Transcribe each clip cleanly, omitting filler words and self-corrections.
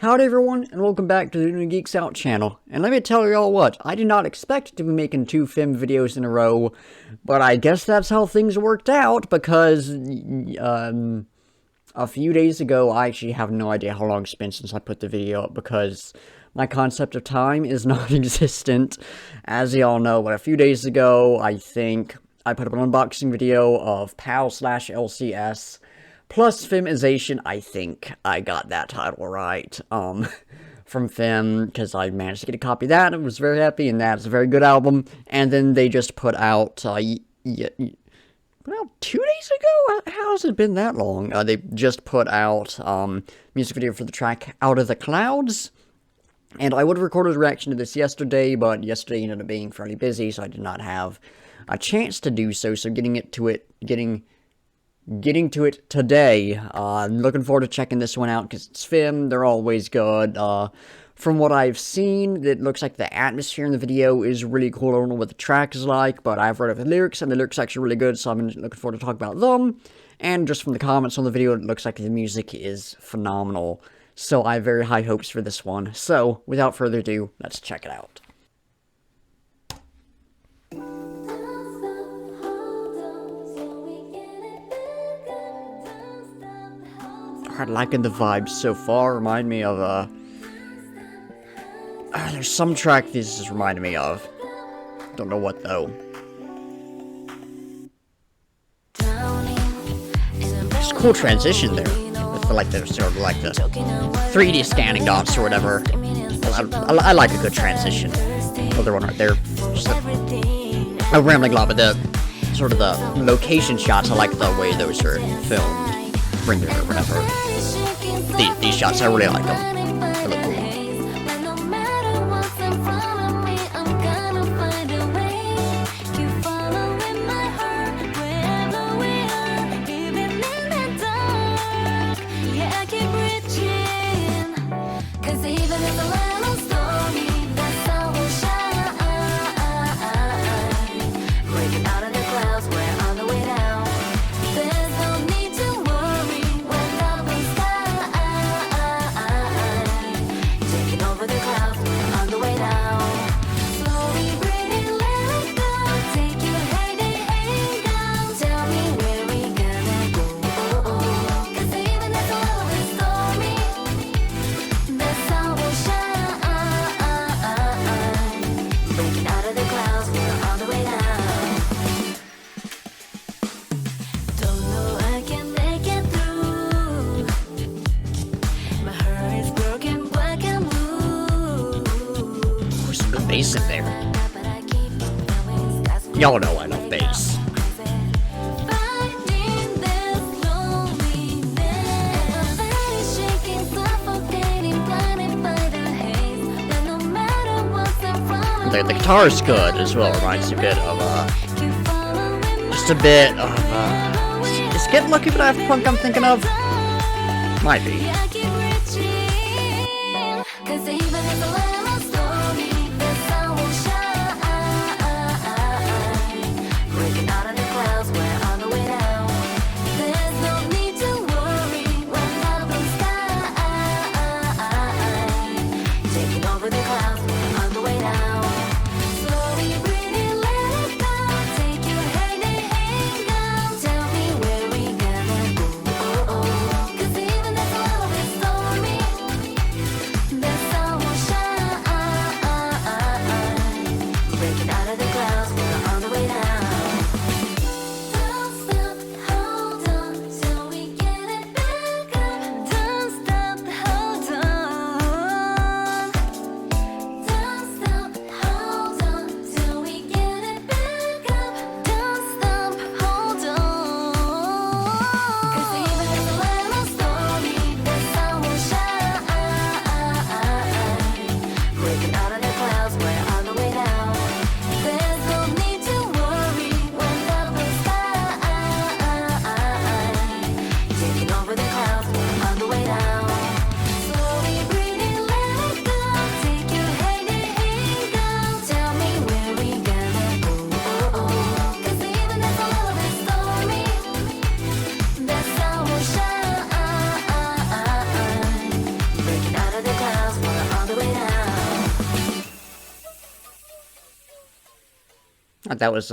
Howdy everyone, and welcome back to the New Geeks Out channel. And let me tell y'all what, I did not expect to be making 2 FEMM videos in a row, but I guess that's how things worked out, because, a few days ago, I actually have no idea how long it's been since I put the video up, because my concept of time is non-existent, as y'all know. But a few days ago, I think, I put up an unboxing video of PAL/LCS, plus FEMMization. I think I got that title right, from FEMM, because I managed to get a copy of that, and was very happy, and that's a very good album. And then they just put out, well, 2 days ago? How has it been that long? They just put out, music video for the track Outta The Clouds, and I would have recorded a reaction to this yesterday, but yesterday ended up being fairly busy, so I did not have a chance to do so, getting to it today. I'm looking forward to checking this one out, because it's FEMM, they're always good. From what I've seen, it looks like the atmosphere in the video is really cool. I don't know what the track is like, but I've read of the lyrics, and the lyrics are actually really good, so I'm looking forward to talk about them. And just from the comments on the video, it looks like the music is phenomenal. So I have very high hopes for this one. So, without further ado, let's check it out. Alright, liking the vibes so far. Remind me of, there's some track this is reminding me of. Don't know what, though. There's a cool transition there. With, like, the sort of like the 3D scanning dots or whatever. I like a good transition. Other one right there. Just I'm rambling a lot, but the sort of the location shots, I like the way those are filmed, rendered or whatever. These shots, I really like them. They look cool. Bass in there. Y'all know I love bass. The guitar is good as well. Reminds me a bit of just a bit of is Get Lucky but Daft Punk I'm thinking of? Might be. That was,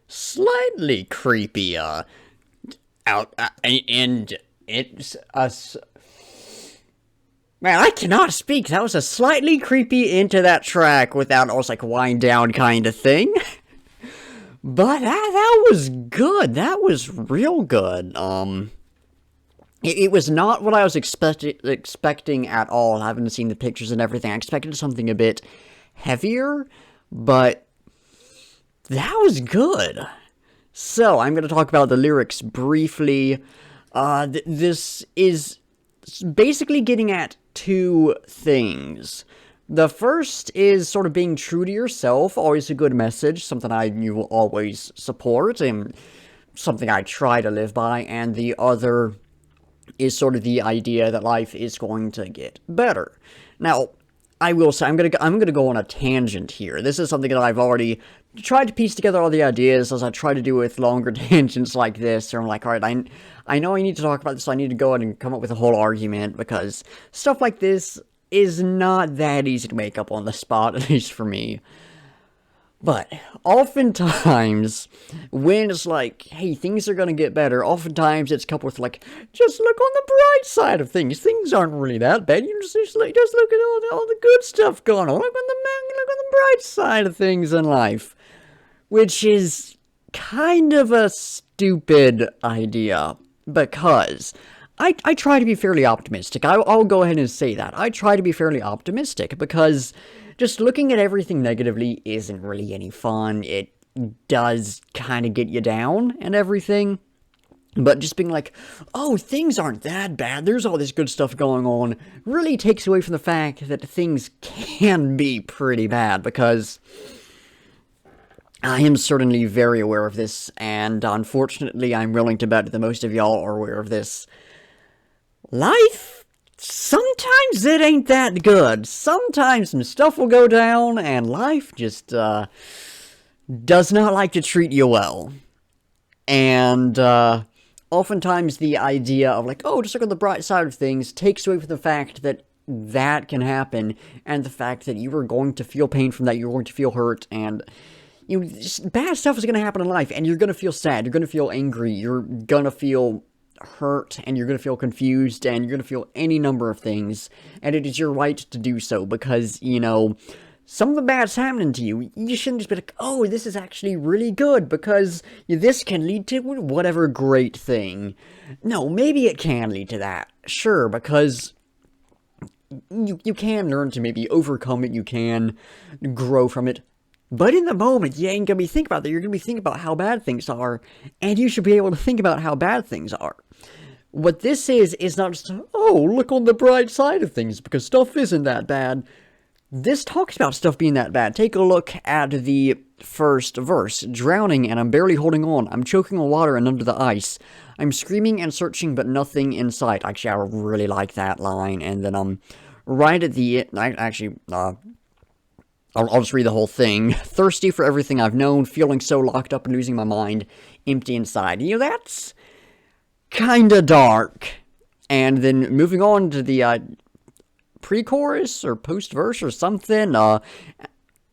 slightly creepy, out, and it's, man, I cannot speak. That was a slightly creepy into that track without almost like wind down kind of thing. But that was good. That was real good. It was not what I was expecting at all. I haven't seen the pictures and everything. I expected something a bit heavier, but that was good. So, I'm going to talk about the lyrics briefly. This is basically getting at two things. The first is sort of being true to yourself, always a good message, something you will always support, and something I try to live by, and the other is sort of the idea that life is going to get better. Now, I will say, I'm gonna go on a tangent here. This is something that I've already tried to piece together all the ideas, as I try to do with longer tangents like this, or I'm like, alright, I know I need to talk about this, so I need to go ahead and come up with a whole argument, because stuff like this is not that easy to make up on the spot, at least for me. But, oftentimes, when it's like, hey, things are gonna get better, oftentimes it's coupled with like, just look on the bright side of things. Things aren't really that bad. You just look at all the good stuff going on. Look on the bright side of things in life. Which is kind of a stupid idea, because I try to be fairly optimistic. I'll go ahead and say that. I try to be fairly optimistic, because just looking at everything negatively isn't really any fun. It does kind of get you down and everything. But just being like, oh, things aren't that bad, there's all this good stuff going on, really takes away from the fact that things can be pretty bad, because I am certainly very aware of this, and unfortunately I'm willing to bet that most of y'all are aware of this. Life, sometimes it ain't that good. Sometimes some stuff will go down, and life just, does not like to treat you well. And, oftentimes the idea of like, oh, just look on the bright side of things takes away from the fact that that can happen, and the fact that you are going to feel pain from that, you're going to feel hurt, and bad stuff is going to happen in life, and you're going to feel sad, you're going to feel angry, you're going to feel hurt, and you're going to feel confused, and you're going to feel any number of things, and it is your right to do so, because, some of the bad's happening to you. You shouldn't just be like, oh, this is actually really good, because this can lead to whatever great thing. No, maybe it can lead to that, sure, because you can learn to maybe overcome it, you can grow from it. But in the moment, you ain't gonna be thinking about that. You're gonna be thinking about how bad things are, and you should be able to think about how bad things are. What this is not just, oh, look on the bright side of things, because stuff isn't that bad. This talks about stuff being that bad. Take a look at the first verse. Drowning, and I'm barely holding on. I'm choking on water and under the ice. I'm screaming and searching, but nothing in sight. Actually, I really like that line. And then, right at the end, I'll just read the whole thing. Thirsty for everything I've known, feeling so locked up and losing my mind, empty inside. That's kinda dark. And then moving on to the pre-chorus or post-verse or something.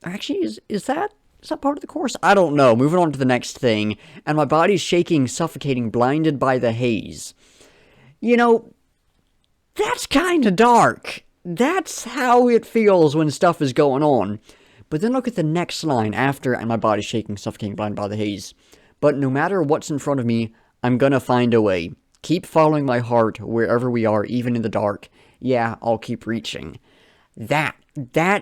Actually, is that part of the chorus? I don't know. Moving on to the next thing. And my body's shaking, suffocating, blinded by the haze. That's kinda dark. That's how it feels when stuff is going on. But then look at the next line after, and my body's shaking, suffocating, blinded by the haze. But no matter what's in front of me, I'm gonna find a way. Keep following my heart wherever we are, even in the dark. Yeah, I'll keep reaching. That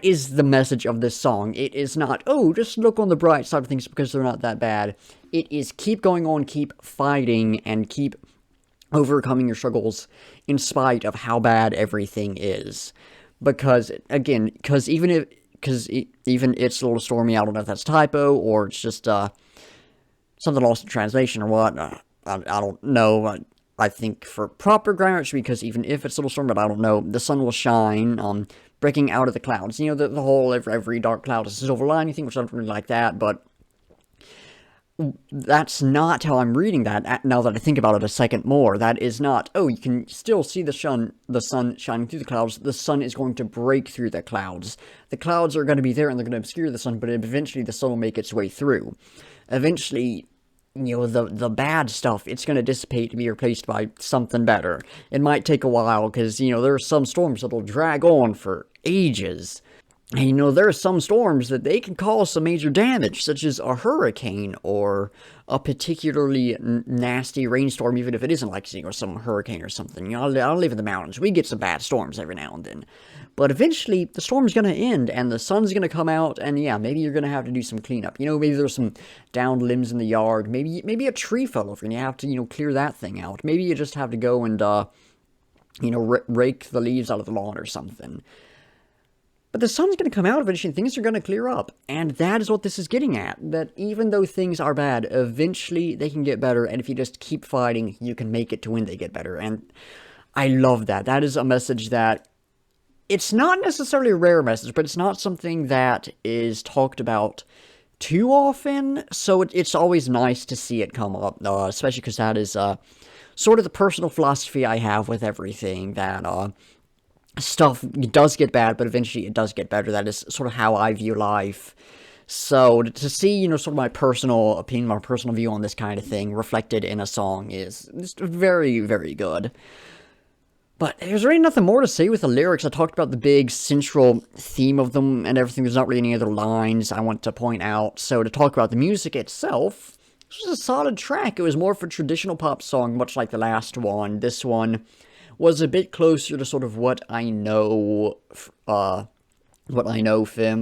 is the message of this song. It is not, oh, just look on the bright side of things because they're not that bad. It is keep going on, keep fighting, and keep overcoming your struggles in spite of how bad everything is. Because even it's a little stormy, I don't know if that's typo, or it's just, something lost in translation or what, I don't know. I think for proper grammar, it should be because even if it's a little stormy, but I don't know, the sun will shine, breaking out of the clouds. The whole every dark cloud is a silver lining thing, which I don't really like that, but that's not how I'm reading that, now that I think about it a second more. That is not, oh, you can still see the sun shining through the clouds. The sun is going to break through the clouds. The clouds are going to be there and they're going to obscure the sun, but eventually the sun will make its way through. Eventually, the bad stuff, it's going to dissipate and be replaced by something better. It might take a while, because, there are some storms that'll drag on for ages. And, there are some storms that they can cause some major damage, such as a hurricane or a particularly nasty rainstorm, even if it isn't like, some hurricane or something. I live in the mountains. We get some bad storms every now and then. But eventually, the storm's going to end, and the sun's going to come out, and yeah, maybe you're going to have to do some cleanup. Maybe there's some downed limbs in the yard. Maybe a tree fell over, and you have to, clear that thing out. Maybe you just have to go and, rake the leaves out of the lawn or something. But the sun's going to come out eventually, and things are going to clear up. And that is what this is getting at. That even though things are bad, eventually they can get better. And if you just keep fighting, you can make it to when they get better. And I love that. That is a message that, it's not necessarily a rare message, but it's not something that is talked about too often. So it's always nice to see it come up, especially because that is sort of the personal philosophy I have with everything, that stuff does get bad, but eventually it does get better. That is sort of how I view life. So to see, sort of my personal opinion, my personal view on this kind of thing reflected in a song is just very, very good. But there's really nothing more to say with the lyrics. I talked about the big central theme of them and everything. There's not really any other lines I want to point out. So to talk about the music itself, this was a solid track. It was more of a traditional pop song, much like the last one. This one was a bit closer to sort of what I know FEMM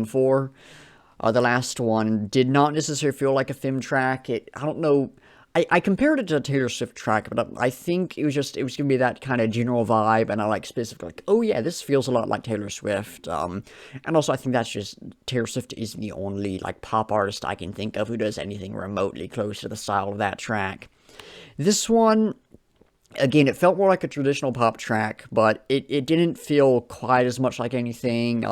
for. The last one did not necessarily feel like a FEMM track. I don't know. I compared it to a Taylor Swift track, but I think it was giving me that kind of general vibe, and I specifically oh yeah, this feels a lot like Taylor Swift. And also I think that's just, Taylor Swift is the only pop artist I can think of who does anything remotely close to the style of that track. This one, again, it felt more like a traditional pop track, but it didn't feel quite as much like anything.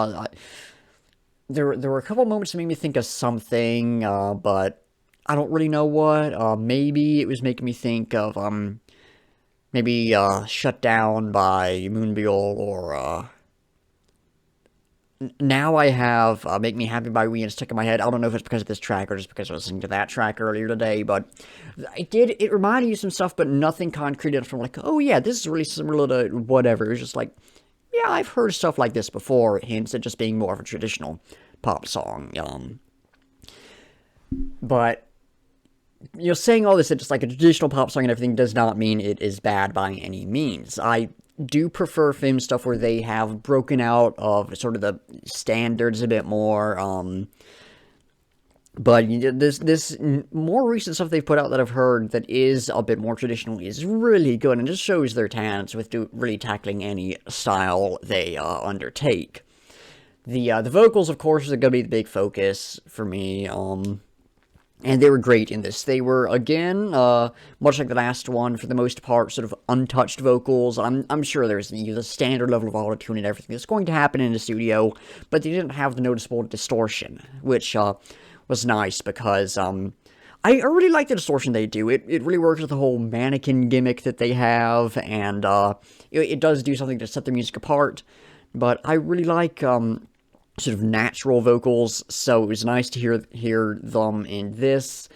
There were a couple moments that made me think of something, but I don't really know what. Maybe it was making me think of, maybe Shut Down by Moonbyul, or Now I Have Make Me Happy by Wee, and stuck in my head. I don't know if it's because of this track or just because I was listening to that track earlier today, but it reminded me of some stuff, but nothing concrete enough from oh yeah, this is really similar to whatever. It was just yeah, I've heard stuff like this before, hence it just being more of a traditional pop song. But, saying all this, it's just a traditional pop song and everything does not mean it is bad by any means. I do prefer FEMM stuff where they have broken out of sort of the standards a bit more, but this more recent stuff they've put out that I've heard that is a bit more traditional is really good, and just shows their talents with really tackling any style they undertake. The vocals, of course, are going to be the big focus for me, and they were great in this. They were, again, much like the last one, for the most part, sort of untouched vocals. I'm sure there's the standard level of auto-tune and everything that's going to happen in the studio, but they didn't have the noticeable distortion, which was nice, because I really like the distortion they do. It really works with the whole mannequin gimmick that they have, and it does do something to set the music apart, but I really like sort of natural vocals, so it was nice to hear them in this.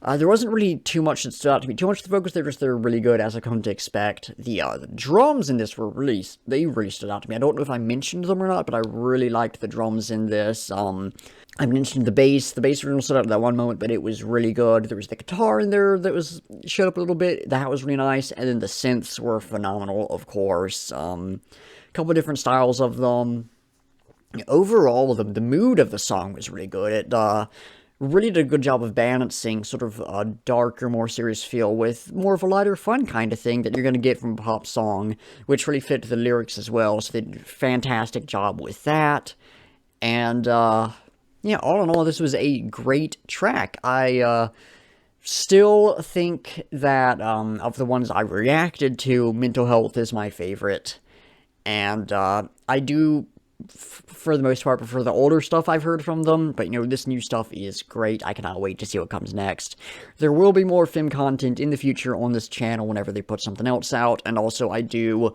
There wasn't really too much that stood out to me. Too much of the vocals, they're really good, as I come to expect. The drums in this they really stood out to me. I don't know if I mentioned them or not, but I really liked the drums in this. I mentioned the bass. The bass really stood out at that one moment, but it was really good. There was the guitar in there that showed up a little bit. That was really nice. And then the synths were phenomenal, of course. A couple of different styles of them. Overall, the mood of the song was really good. It really did a good job of balancing sort of a darker, more serious feel with more of a lighter, fun kind of thing that you're going to get from a pop song, which really fit the lyrics as well. So they did a fantastic job with that. And yeah, all in all, this was a great track. I still think that of the ones I reacted to, Mental Health is my favorite. And I do for the most part, prefer the older stuff I've heard from them, but, this new stuff is great. I cannot wait to see what comes next. There will be more FEMM content in the future on this channel whenever they put something else out, and also I do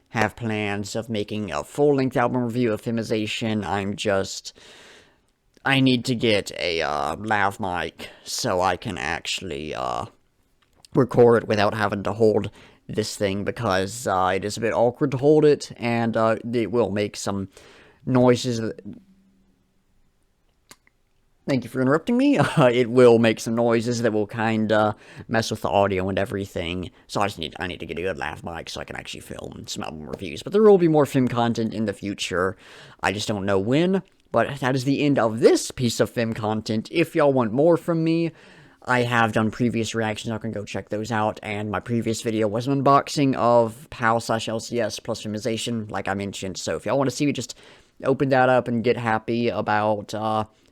have plans of making a full-length album review of Femmization. I need to get a lav mic so I can actually record it without having to hold this thing, because it is a bit awkward to hold it, and it will make some noises. Thank you for interrupting me. It will make some noises that will kind of mess with the audio and everything, so I need to get a good lav mic so I can actually film some album reviews. But there will be more FEMM content in the future. I just don't know when. But that is the end of this piece of FEMM content. If y'all want more from me, I have done previous reactions. I can go check those out. And my previous video was an unboxing of PAL/LCS plus Femmization, like I mentioned. So if y'all want to see me just open that up and get happy about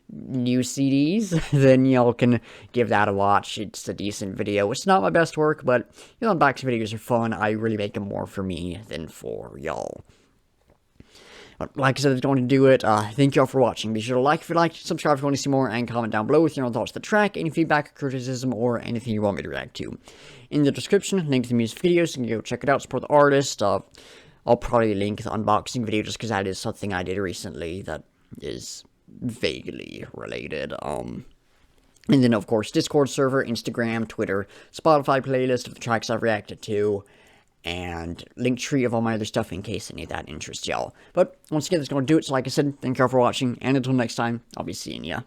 new CDs, then y'all can give that a watch. It's a decent video. It's not my best work, but unboxing videos are fun. I really make them more for me than for y'all. But like I said, that's going to do it. Thank y'all for watching. Be sure to like if you liked, subscribe if you want to see more, and comment down below with your own thoughts on the track, any feedback, criticism, or anything you want me to react to. In the description, link to the music videos, so you can go check it out, support the artist. I'll probably link the unboxing video just because that is something I did recently that is vaguely related. And then, of course, Discord server, Instagram, Twitter, Spotify playlist of the tracks I've reacted to, and Linktree of all my other stuff in case any of that interests y'all. But once again, that's going to do it. So like I said, thank y'all for watching, and until next time, I'll be seeing ya.